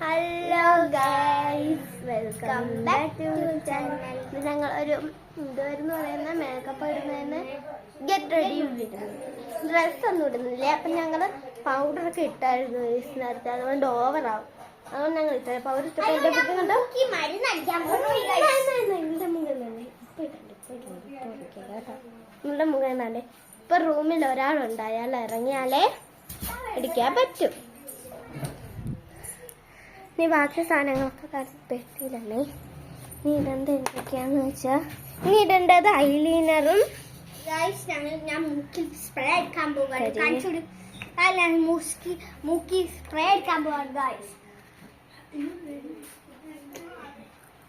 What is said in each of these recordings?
Hello guys, welcome back to channel. ഞങ്ങൾ ഒരു ഇതുവരെന്ന് പറയുന്ന മേക്കപ്പ് ഇടുന്നതിന് ഗെറ്റ് റെഡി ഡ്രസ് ഒന്നും ഇടുന്നില്ല. അപ്പം ഞങ്ങൾ പൗഡറൊക്കെ ഇട്ടായിരുന്നു നേരത്തെ, അതുകൊണ്ട് ഓവറാവും. അതുകൊണ്ട് ഞങ്ങൾ ഇട്ട പൗഡർ ഇട്ടപ്പോൾ എൻ്റെ മുഖം കണ്ടോ, നിങ്ങളുടെ മുഖം എന്നാലേ ഇപ്പൊ റൂമിൽ ഒരാളുണ്ടായാൽ ഇറങ്ങിയാലേ ഇടിക്കാൻ പറ്റും. നീ ബാക്കി സാധനങ്ങളൊക്കെ കറക്റ്റില്ലേ. നീ ഇടേണ്ട എന്തൊക്കെയാന്ന് വെച്ചാ, നീ ഇടേണ്ടത് ഐലൈനറും ഞാൻ മൂക്കിൽ സ്പ്രേ എടുക്കാൻ പോകാൻ മൂക്കി സ്പ്രേ എടുക്കാൻ പോകാൻ ഗൈസ്.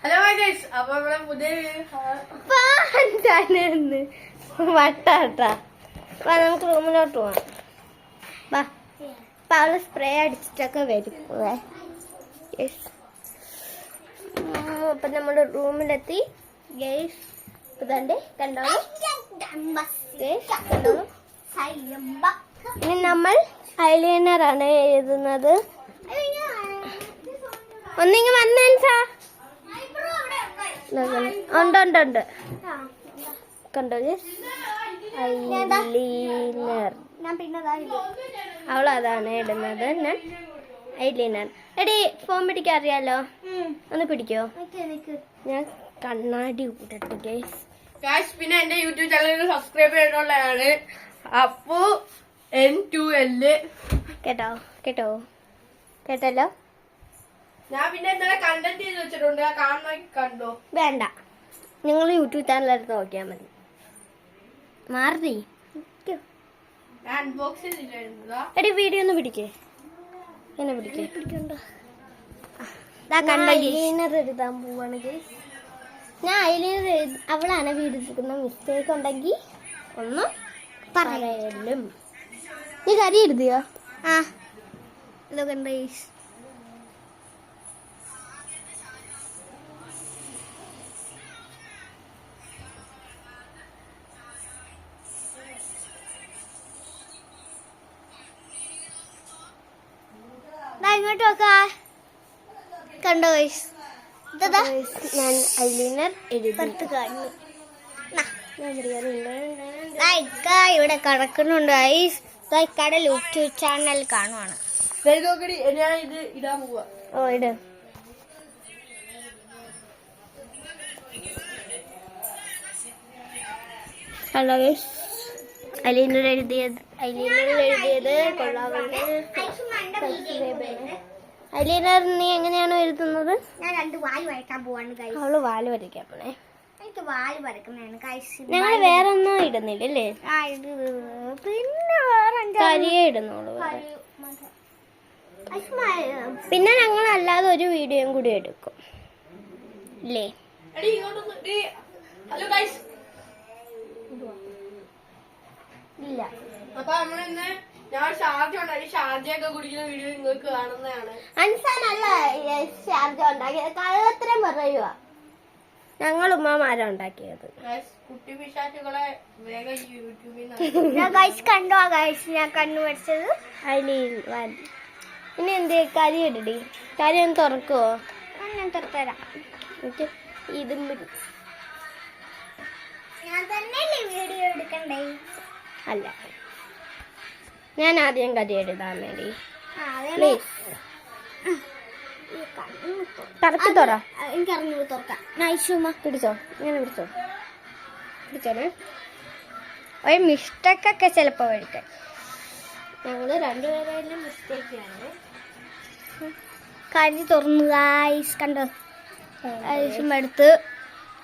ഹലോ ഗൈസ്, അപ്പൊ ഇവിടെ പുതിയ വട്ടാട്ടാ. നമുക്ക് റൂമിലോട്ട് പോവാം. വാ, അപ്പൊ അവള് സ്പ്രേ അടിച്ചിട്ടൊക്കെ വരും. അപ്പൊ നമ്മുടെ റൂമിലെത്തി ഗൈസ്. ഇതണ്ടേ കണ്ടോളൂ. ഇനി നമ്മൾ ഐലൈനർ ആണ് എഴുതുന്നത്. ഒന്നിങ്ങ് വന്നേൻസാ ഉണ്ട് കണ്ടോ ഐലൈനർ. അവളതാണ് ഇടുന്നത്. ഞാൻ ഐലൈനർ. എടി, ഫോൺ പിടിക്കാൻ അറിയാലോ, ഒന്ന് പിടിക്കോ? ഞാൻ കണ്ണാടി കൂട്ടട്ടെ ഗൈസ്. പിന്നെ എന്റെ യൂട്യൂബ് ചാനൽ സബ്സ്ക്രൈബ് ചെയ്തിട്ടുള്ളതാണ്. അപ്പോ N2L കേട്ടോ കേട്ടോ കേട്ടല്ലോ. ഞാൻ പിന്നെ ഇന്നലെ കണ്ടന്റ് ചെയ്ത് വെച്ചിട്ടുണ്ട്, കാണണമെങ്കിൽ കണ്ടോ. വേണ്ട, നിങ്ങൾ യൂട്യൂബ് ചാനൽ എടുത്ത് നോക്കിയാൽ മതി. മാറി ഞാൻ അൺബോക്സ് ചെയ്തിട്ടുണ്ടായിരുന്നതാ. എടി, വീഡിയോ ഒന്ന് പിടിക്കേ. എന്നെ പിടിക്കേ. ഐലൈനർ എഴുതാൻ പോവാണ് ഗൈസ്. ഞാൻ ഐലൈനർ അവളാണ് വീഡിയോ മിസ്റ്റേക്ക് ഉണ്ടെങ്കിൽ ഒന്ന് പറയലും. നീ കരി എഴുതിയോ? ആ, ഇതൊക്കെ ഗൈസ്. ഇങ്ങോട്ട് നോക്കാ. കണ്ടോ ഗൈസ്, ഞാൻ ഐലൈനർ എഴുതി ഇവിടെ കിടക്കുന്നുണ്ട് ഗൈസ്. ഇക്കടെ യൂട്യൂബ് ചാനൽ കാണുവാണ്. ഞാൻ ഇത് ഇടാൻ പോവാ. ഓ, ഇട്. ഹലോ ഗൈസ്, ഐലൈനർ എഴുതിയത് കൊള്ളാവുന്ന ഐലൈനർ. നീ എങ്ങനെയാണോ എഴുതുന്നത്? ഞാൻ 2 വാല് വരയ്ക്കാൻ പോവാണ്. അവള് വാല് വരയ്ക്കാൻ പോണേ. എനിക്ക് വാല് വരക്കുന്നതാണ് ഗൈസ്. ഞങ്ങൾ വേറെ ഒന്നും ഇടുന്നില്ലല്ലേ? പിന്നെ വേറെ കരിയെ ഇടുന്നുള്ളൂ. പിന്നെ ഞങ്ങൾ അല്ലാതെ ഒരു വീഡിയോയും കൂടി എടുക്കും ഇല്ലേ? Hello guys. ഇല്ല. അപ്പൊ നമ്മളിന്ന് ഞാൻ ഷാർജ ഉണ്ടാക്കി ഷാർജയൊക്കെ കുടിക്കുന്ന വീഡിയോ നിങ്ങൾക്ക് കാണുന്നതാണ്. അൻസാനല്ല ഷാർജ ഉണ്ടാക്കിയത്, കള്ളത്തരം പറയുക. ഞങ്ങൾ ഉമ്മമാരാ ഉണ്ടാക്കിയത്. കുട്ടി പിശാചുകളെ വേഗം യൂട്യൂബിൽ കണ്ടോ ഗൈസ്, ഞാൻ കണ്ണു വരച്ചത്. ഇനി എന്ത് കരി ഇടടി? കരി ഒന്ന് തുറക്കുവോ? ഞാൻ തുറത്തരാം. ഇതും ഞാൻ തന്നെയല്ലേ വീഡിയോ എടുക്കണ്ടേ? അല്ല, ഞാൻ ആദ്യം കരി എഴുതാൻ വേണ്ടി. കറക്റ്റ് തുറ. എനിക്കറിഞ്ഞു തുറക്കാം. നൈസുമ പിടിച്ചോ, ഇങ്ങനെ പിടിച്ചോനെ. ഒരു മിസ്റ്റേക്കൊക്കെ ചിലപ്പോൾ വഴിക്കാൻ. ഞങ്ങൾ രണ്ടുപേരെല്ലാം മിസ്റ്റേക്കാണ്. കരി തുറന്നു ഗൈസ്. കണ്ടോ? ഐസുമ എടുത്ത്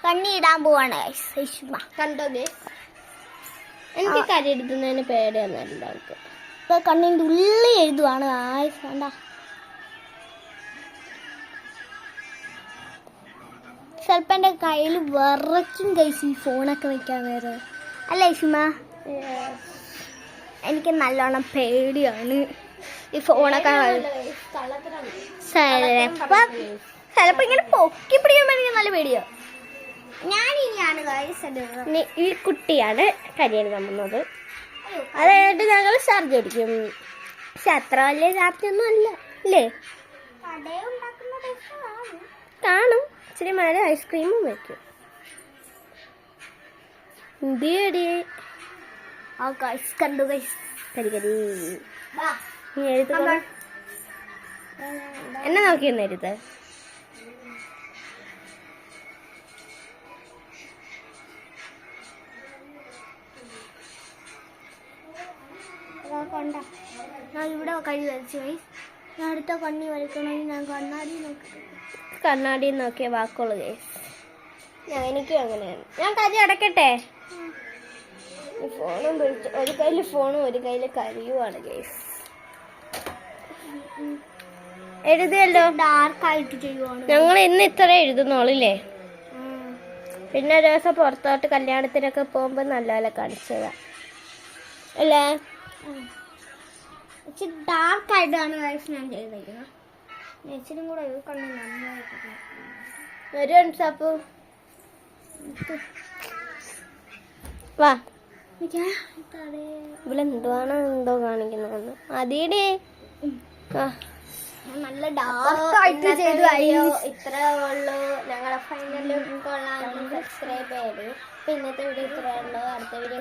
കണ്ണി ഇടാൻ പോവാണ് ഗൈസ്. ഐസുമ കണ്ടോ ഗൈസ്? എനിക്ക് കരി എടുക്കുന്നതിന് പേടിയൊന്നുമില്ല. അവർക്ക് ഇപ്പൊ കണ്ണിന്റെ ഉള്ളിൽ എഴുതുവാണ് ഗൈസ്. കണ്ട, ചിലപ്പോ എന്റെ കയ്യിൽ വിറയ്ക്കും ഗൈസ് ഈ ഫോണൊക്കെ വെക്കാൻ നേരം. അല്ലേ ഐസുമ? എനിക്ക് നല്ലോണം പേടിയാണ് ഈ ഫോണൊക്കെ. ചിലപ്പോ ഇങ്ങനെ പൊക്കി പിടിക്കുമ്പോ എനിക്ക് നല്ല പേടിയോ. ഞാൻ ഇനിയാണ് ഈ കുട്ടിയാണ് കരി എഴുതാൻ വന്നത്. അതായത് ഞങ്ങൾ ഷാർജ അടിക്കും. പക്ഷെ അത്ര വലിയ ഷാർജ ഒന്നും അല്ല അല്ലേ? കാണും. ഇച്ചിരി മഴ ഐസ്ക്രീമും വെക്കും. എന്തിയടി ആ ഗൈസ് കണ്ടു ഗൈസ്. കരികരി നീ എഴുത്ത് എന്നെ നോക്കിയെന്ന് എഴുത്ത്. കണ്ട ഞാൻ ഇവിടെ കഴി വരച്ചു ഗൈസ്. ഞാൻ അടുത്ത കണ്ണി വരയ്ക്കണമെങ്കിൽ ഞാൻ കണ്ണാടി നോക്കി കണ്ണാടി നോക്കിയ വാക്കുള്ളു ഗൈസ്. എനിക്കും അങ്ങനെയാണ്. ഞാൻ കരി അടക്കട്ടെ. ഫോണും പിടിച്ച് ഒരു കയ്യിൽ ഫോണും ഒരു കയ്യിൽ കരിയുമാണ് ഗൈസ്. എഴുതിയല്ലോ. ഡാർക്കായിട്ട് ചെയ്യുവാണ്. ഞങ്ങൾ ഇന്ന് ഇത്ര എഴുതുന്നോളില്ലേ. പിന്നെ ഒരു ദിവസം പുറത്തോട്ട് കല്യാണത്തിനൊക്കെ പോകുമ്പോൾ നല്ല കാണിച്ചതാ അല്ലേ. ഇച്ചിരി ഡാർക്കായിട്ടാണ് ഗൈസ് ഞാൻ ചെയ്തിരിക്കുന്നത്. ഇച്ചിരി കൂടെ കണ്ണി നന്നായിട്ട് ഒരു സാപ്പു വാ. ഇവളെന്തുവാണ് എന്തോ കാണിക്കുന്നതെന്ന് അതീടി. നല്ല ഡാർക്കായിട്ട് ചെയ്തു. ഇത്രേ ഉള്ളൂ. ഞങ്ങളുടെ ഫൈനലും കൊള്ളാം. സബ്സ്ക്രൈബ് ചെയ്ത്. ഇന്നത്തെ വീഡിയോ ഇത്രേ ഉള്ളൂ. അടുത്ത വീഡിയോ